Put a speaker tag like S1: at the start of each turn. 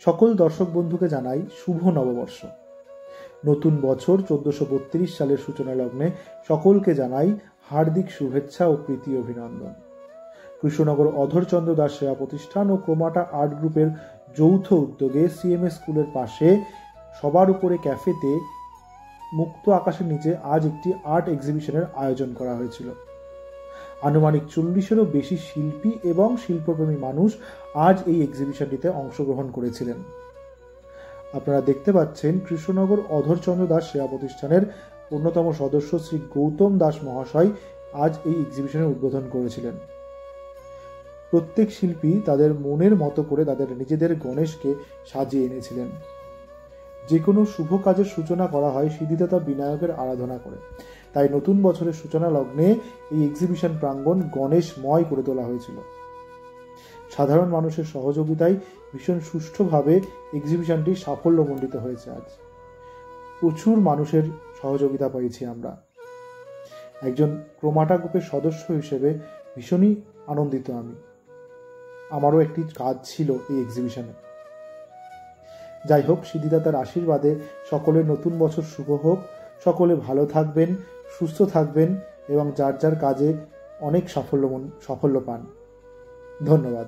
S1: সকল দর্শক বন্ধুকে জানাই শুভ নববর্ষ। নতুন বছর 1432 সালের সূচনা লগ্নে সকলকে জানাই হার্দিক শুভেচ্ছা ও প্রীতি অভিনন্দন। কৃষ্ণনগর অধরচন্দ্র দাস সেবা প্রতিষ্ঠান ও ক্রোমাটা আর্ট গ্রুপের যৌথ উদ্যোগে সিএমএস স্কুলের পাশে সবার উপরে ক্যাফেতে মুক্ত আকাশের নিচে আজ একটি আর্ট এক্সিবিশনের আয়োজন করা হয়েছিল। আনুমানিক 40-এরও বেশি শিল্পী এবং শিল্পপ্রেমী মানুষ আজ এই এক্সিবিশনটিতে অংশগ্রহণ করেছিলেন। আপনারা দেখতে পাচ্ছেন কৃষ্ণনগর অধরচন্দ্র দাস সেবা প্রতিষ্ঠানের অন্যতম সদস্য শ্রী গৌতম দাস মহাশয় আজ এই এক্সিবিশনের উদ্বোধন করেছিলেন। প্রত্যেক শিল্পী তাদের মনের মতো করে তাদের নিজেদের গণেশকে সাজিয়ে এনেছিলেন। যে কোনো শুভ কাজের সূচনা করা হয় সিদ্ধিদাতা বিনায়কের আরাধনা করে, তাই নতুন বছরের সূচনা লগ্নে এই এক্সিবিশন প্রাঙ্গণ গণেশময় করে তোলা হয়েছিল। সাধারণ মানুষের সহযোগিতায় ভীষণ সুষ্ঠুভাবে এক্সিবিশনটি সাফল্যমণ্ডিত হয়েছে। আজ প্রচুর মানুষের সহযোগিতা পেয়েছি আমরা। একজন ক্রোমাটা গ্রুপের সদস্য হিসেবে ভীষণই আনন্দিত আমি। আমারও একটি কাজ ছিল এই এক্সিবিশনে। যাই হোক, সিদ্ধিদাতার আশীর্বাদে সকলের নতুন বছর শুভ হোক। সকলে ভালো থাকবেন, সুস্থ থাকবেন এবং যার যার কাজে অনেক সাফল্য পান। ধন্যবাদ।